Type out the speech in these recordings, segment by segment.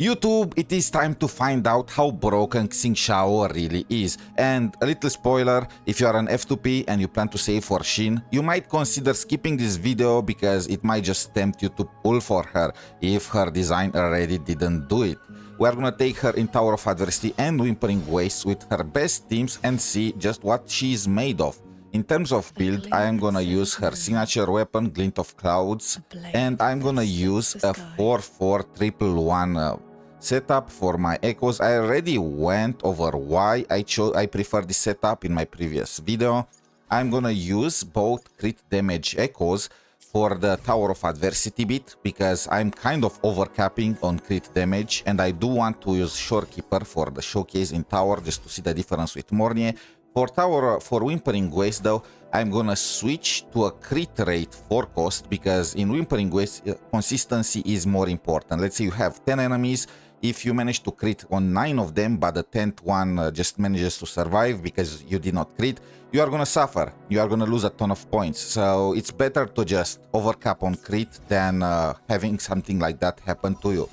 YouTube, it is time to find out how broken Qingxiao really is. And a little spoiler, if you are an F2P and you plan to save for Xin, you might consider skipping this video because it might just tempt you to pull for her if her design already didn't do it. We are gonna take her in Tower of Adversity and Whimpering Wastes with her best teams and see just what she is made of. In terms of build, I am gonna use her signature weapon, Glint of Clouds, and I'm gonna use a 4-4-1-1 setup for my echoes. I already went over why I prefer this setup in my previous video. I'm gonna use both crit damage echoes for the Tower of Adversity bit because I'm kind of overcapping on crit damage, and I do want to use Shorekeeper for the showcase in Tower just to see the difference with Mornye. For Whimpering Wastes though, I'm gonna switch to a crit rate 4 cost because in Whimpering Wastes consistency is more important. Let's say you have 10 enemies, if you manage to crit on 9 of them but the 10th one just manages to survive because you did not crit, you are gonna suffer, you are gonna lose a ton of points. So it's better to just overcap on crit than having something like that happen to you.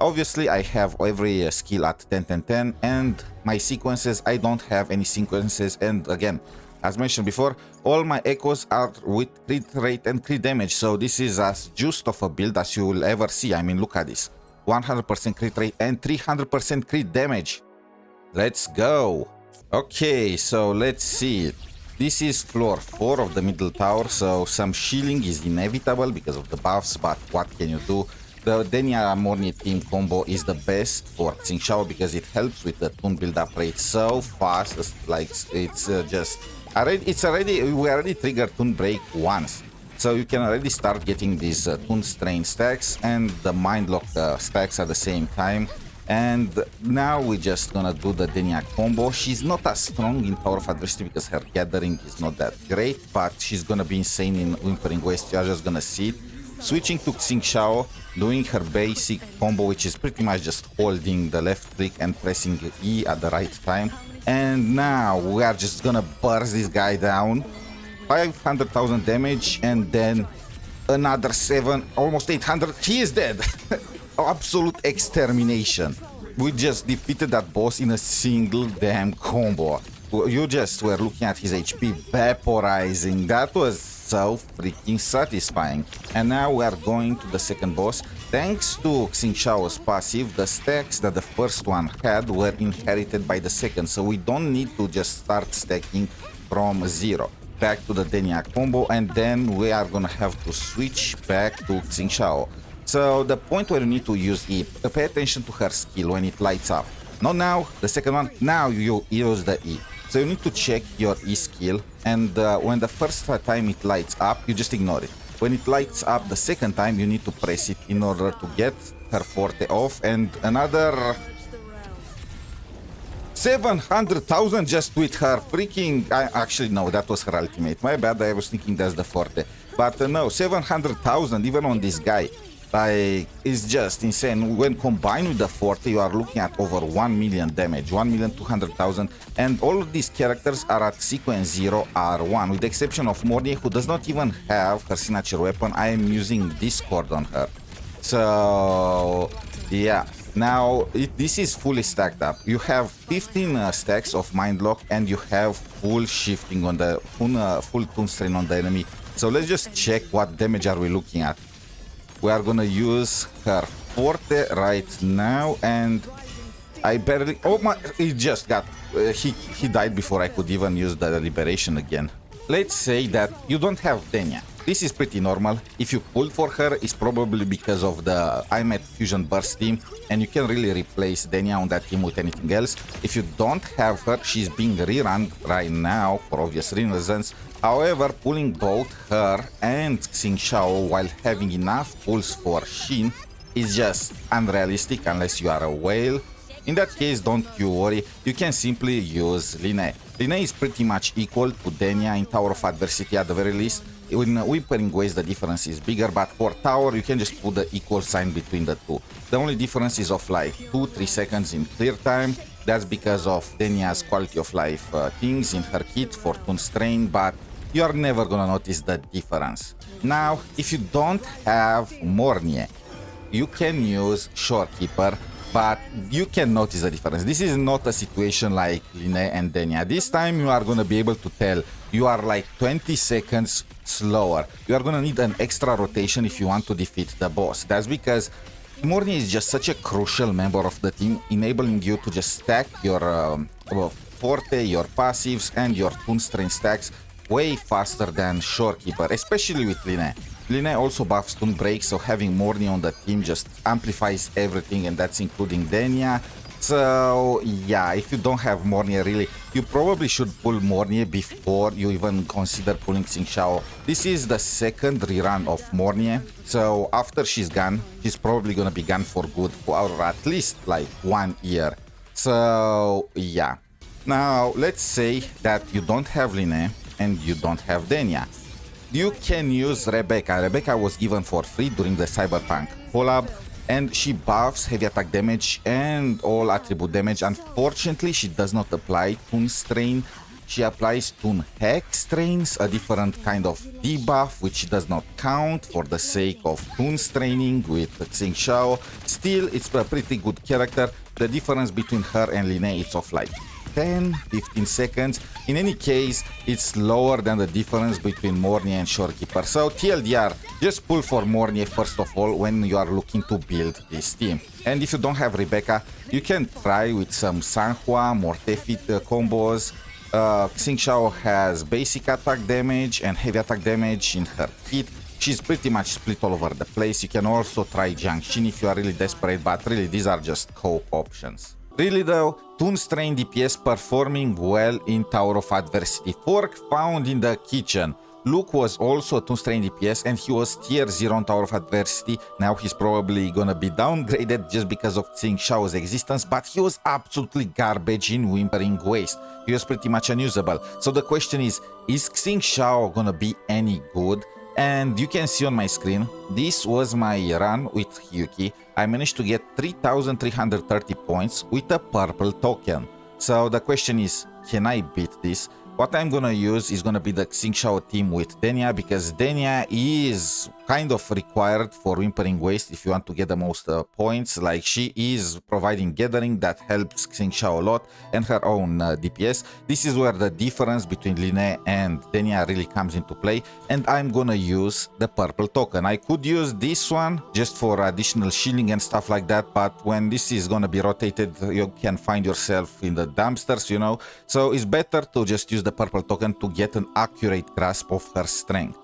Obviously, I have every skill at 10-10-10, and my sequences, I don't have any sequences, and again, as mentioned before, all my echoes are with crit rate and crit damage, so this is as juiced of a build as you will ever see. I mean, look at this, 100% crit rate and 300% crit damage. Let's go. Okay, so let's see. This is floor 4 of the middle tower, so some shielding is inevitable because of the buffs, but what can you do? The Denia Mornye team combo is the best for Qingxiao because it helps with the toon build-up rate so fast. Like it's just already we already triggered toon break once, so you can already start getting these toon strain stacks and the mind lock stacks at the same time. And now we're just gonna do the Denia combo. She's not as strong in Tower of Adversity because her gathering is not that great, but she's gonna be insane in Whimpering Wastes. You are just gonna see it. Switching to Qingxiao, doing her basic combo, which is pretty much just holding the left click and pressing E at the right time. And now we are just gonna burst this guy down. 500,000 damage and then another 7, almost 800. He is dead. Absolute extermination. We just defeated that boss in a single damn combo. You just were looking at his HP vaporizing. That was so freaking satisfying. And now we are going to the second boss. Thanks to Qingxiao's passive, the stacks that the first one had were inherited by the second, so we don't need to just start stacking from zero. Back to the Denia combo, and then we are gonna have to switch back to Qingxiao. So the point where you need to use E, pay attention to her skill when it lights up. Not now, the second one, now you use the E. So you need to check your E skill, and when the first time it lights up, you just ignore it. When it lights up the second time, you need to press it in order to get her forte off, and another 700,000 just with her freaking... actually, no, that was her ultimate. My bad, I was thinking that's the forte. But no, 700,000 even on this guy. Like, it's just insane. When combined with the forte, you are looking at over 1 million damage, 1,200,000, and all of these characters are at sequence S0R1, with the exception of Mornye, who does not even have her signature weapon. I am using Discord on her. So, yeah. Now, this is fully stacked up. You have 15 stacks of Mind Lock, and you have full shifting on the full toon strain on the enemy. So let's just check what damage are we looking at. We are gonna use her forte right now, and I barely... Oh my... He just got... he died before I could even use the liberation again. Let's say that you don't have Denia. This is pretty normal. If you pulled for her, it's probably because of the IMAT Fusion Burst team, and you can really replace Denia on that team with anything else. If you don't have her, she's being rerun right now for obvious reasons. However, pulling both her and Qingxiao while having enough pulls for Xin is just unrealistic unless you are a whale. In that case, don't you worry, you can simply use Lynae. Lynae is pretty much equal to Denia in Tower of Adversity at the very least. In Whimpering Wastes the difference is bigger, but for Tower you can just put the equal sign between the two. The only difference is of like 2-3 seconds in clear time. That's because of Denia's quality of life things in her kit for toon strain, but you are never gonna notice the difference. Now, if you don't have Mornye, you can use Shorekeeper but you can notice the difference. This is not a situation like Lynae and Denia. This time you are going to be able to tell you are like 20 seconds slower. You are going to need an extra rotation if you want to defeat the boss. That's because Mornye is just such a crucial member of the team, enabling you to just stack your forte, your passives, and your toon strain stacks way faster than Shorekeeper, especially with Lynae. Lynae also buffs toon break, so having Mornye on the team just amplifies everything, and that's including Denia. So yeah, if you don't have Mornye really, you probably should pull Mornye before you even consider pulling Qingxiao. This is the second rerun of Mornye, so after she's gone, she's probably gonna be gone for good for at least like 1 year. So yeah. Now let's say that you don't have Lynae and you don't have Denia. You can use Rebecca. Rebecca was given for free during the Cyberpunk collab, and she buffs heavy attack damage and all attribute damage. Unfortunately, she does not apply Toon Strain. She applies Toon Hex Strains, a different kind of debuff, which does not count for the sake of Toon Straining with Qingxiao. Still, it's a pretty good character. The difference between her and Lynae is of like 10-15 seconds. In any case, it's lower than the difference between Mornye and Shorekeeper. So TLDR, just pull for Mornye first of all when you are looking to build this team. And if you don't have Rebecca, you can try with some Sanhua, Mortefit combos. Qingxiao has basic attack damage and heavy attack damage in her kit. She's pretty much split all over the place. You can also try Jiangxin if you are really desperate, but really these are just cope options. Really though, Toon Strain DPS performing well in Tower of Adversity. Fork found in the kitchen. Luke was also Toon Strain DPS and he was tier 0 on Tower of Adversity. Now he's probably gonna be downgraded just because of Qingxiao's existence, but he was absolutely garbage in Wuthering Waste. He was pretty much unusable. So the question is Qingxiao gonna be any good? And you can see on my screen, this was my run with Hiyuki. I managed to get 3,330 points with a purple token. So the question is, can I beat this? What I'm gonna use is gonna be the Qingxiao team with Denia, because Denia is kind of required for Wuthering Waste if you want to get the most points. Like, she is providing gathering that helps Qingxiao a lot, and her own DPS. This is where the difference between Lynae and Denia really comes into play, and I'm gonna use the purple token. I could use this one just for additional shielding and stuff like that, but when this is gonna be rotated, you can find yourself in the dumpsters, you know. So it's better to just use the purple token to get an accurate grasp of her strength.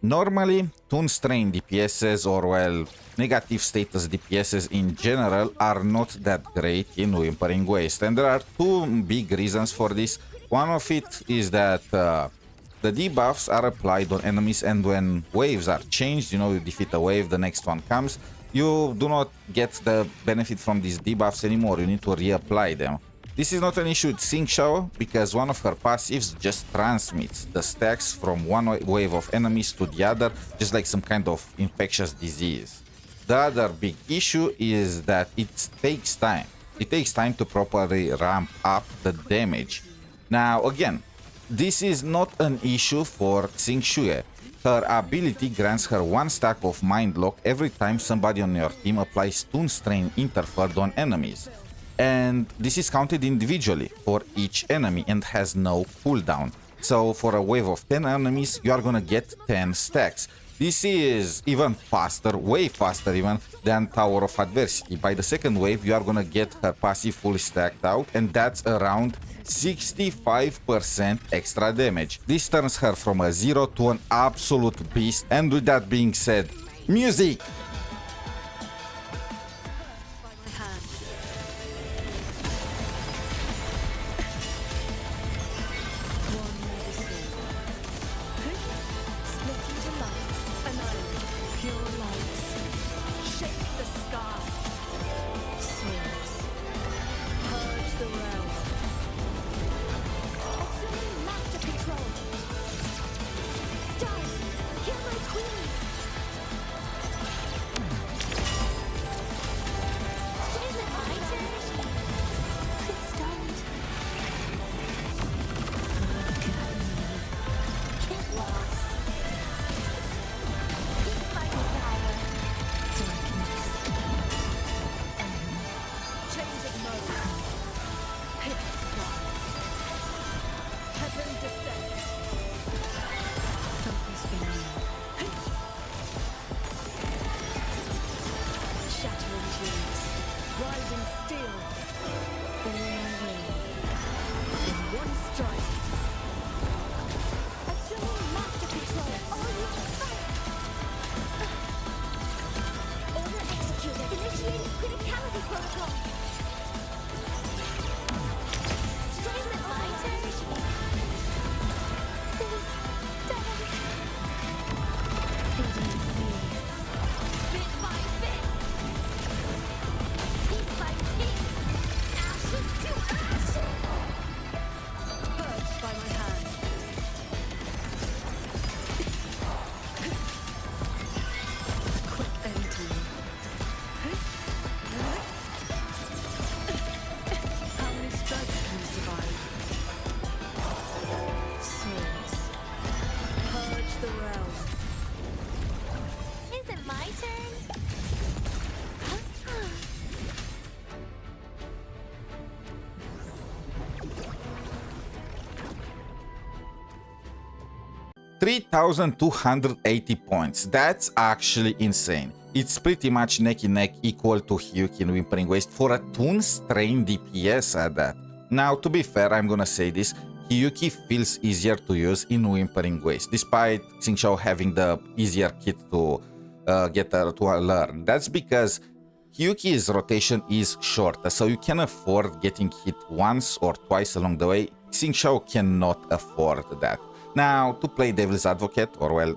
Normally, Toon Strain DPSs, or well, negative status DPSs in general, are not that great in Wuthering Waste, and there are two big reasons for this. One of it is that the debuffs are applied on enemies, and when waves are changed, you know, you defeat a wave, the next one comes, you do not get the benefit from these debuffs anymore, you need to reapply them. This is not an issue with Qingxiao, because one of her passives just transmits the stacks from one wave of enemies to the other, just like some kind of infectious disease. The other big issue is that it takes time. It takes time to properly ramp up the damage. Now again, this is not an issue for Qingxiao. Her ability grants her 1 stack of Mind Lock every time somebody on your team applies Toon Strain Interfered on enemies. And this is counted individually for each enemy and has no cooldown. So for a wave of 10 enemies, you are gonna get 10 stacks. This is even faster, way faster even, than Tower of Adversity. By the second wave, you are gonna get her passive fully stacked out, and that's around 65% extra damage. This turns her from a 0 to an absolute beast. And with that being said, music! Changing mode. Hit the sky. Heaven descends. Something's familiar. Shattering tears. Rising steel. All my will. In one strike. Assuming master control, all units fight! Order executed. Initiating criticality protocol. Isn't it my turn? Please, don't. Bit by bit. Piece by piece. Ashes to ashes. Purged by my hand. Quick end to you. How many strikes can you survive? Swords. Purge the realm. Is it my turn? Huh? 3,280 points. That's actually insane. It's pretty much neck and neck equal to Hiyuki in Whimpering Waste for a Toon Strain DPS at that. Now, to be fair, I'm gonna say this. Hiyuki feels easier to use in Whimpering Waste, despite Qingxiao having the easier kit to learn. That's because Hiyuki's rotation is shorter, so you can afford getting hit once or twice along the way. Qingxiao cannot afford that. Now, to play devil's advocate, or well,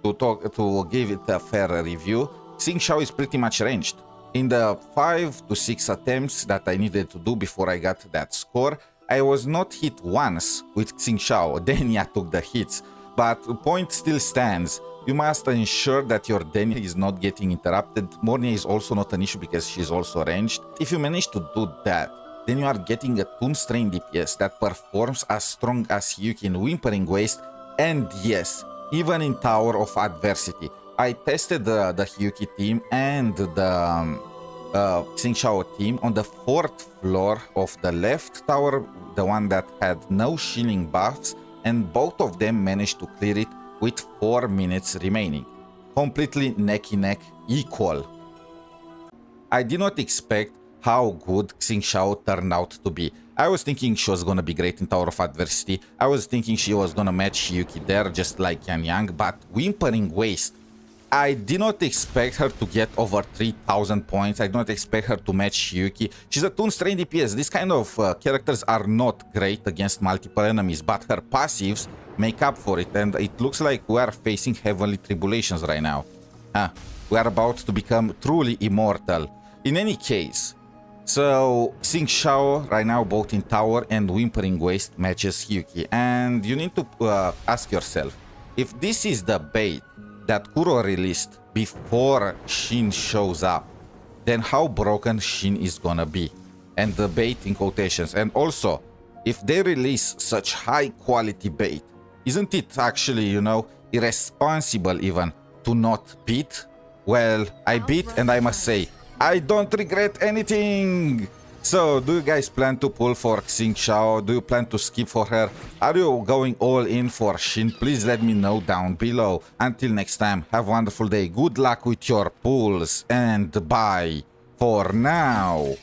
to give it a fair review, Qingxiao is pretty much ranged. In the 5 to 6 attempts that I needed to do before I got that score, I was not hit once with Qingxiao. Denia took the hits, but the point still stands. You must ensure that your Denia is not getting interrupted. Mornye is also not an issue because she's also ranged. If you manage to do that, then you are getting a Toon Strain DPS that performs as strong as Hiyuki in Whimpering Waste, and yes, even in Tower of Adversity. I tested the Hiyuki team and the Qingxiao team on the 4th floor of the left tower, the one that had no shielding buffs, and both of them managed to clear it with 4 minutes remaining. Completely neck and neck equal. I did not expect how good Qingxiao turned out to be. I was thinking she was gonna be great in Tower of Adversity. I was thinking she was gonna match Hiyuki there just like Yan Yang, but Whimpering Waste, I did not expect her to get over 3,000 points. I did not expect her to match Hiyuki. She's a Toon Strain DPS. These kind of characters are not great against multiple enemies, but her passives make up for it, and it looks like we are facing heavenly tribulations right now. We are about to become truly immortal. In any case, so Qingxiao right now both in Tower and Whimpering Waste matches Hiyuki, and you need to ask yourself, if this is the bait that Kuro released before Shin shows up, then how broken Shin is gonna be. And the bait in quotations. And also, if they release such high quality bait, isn't it actually, you know, irresponsible even to not beat? Well, I beat, and I must say, I don't regret anything! So, do you guys plan to pull for Qingxiao? Do you plan to skip for her? Are you going all in for Shin? Please let me know down below. Until next time, have a wonderful day. Good luck with your pulls, and bye for now.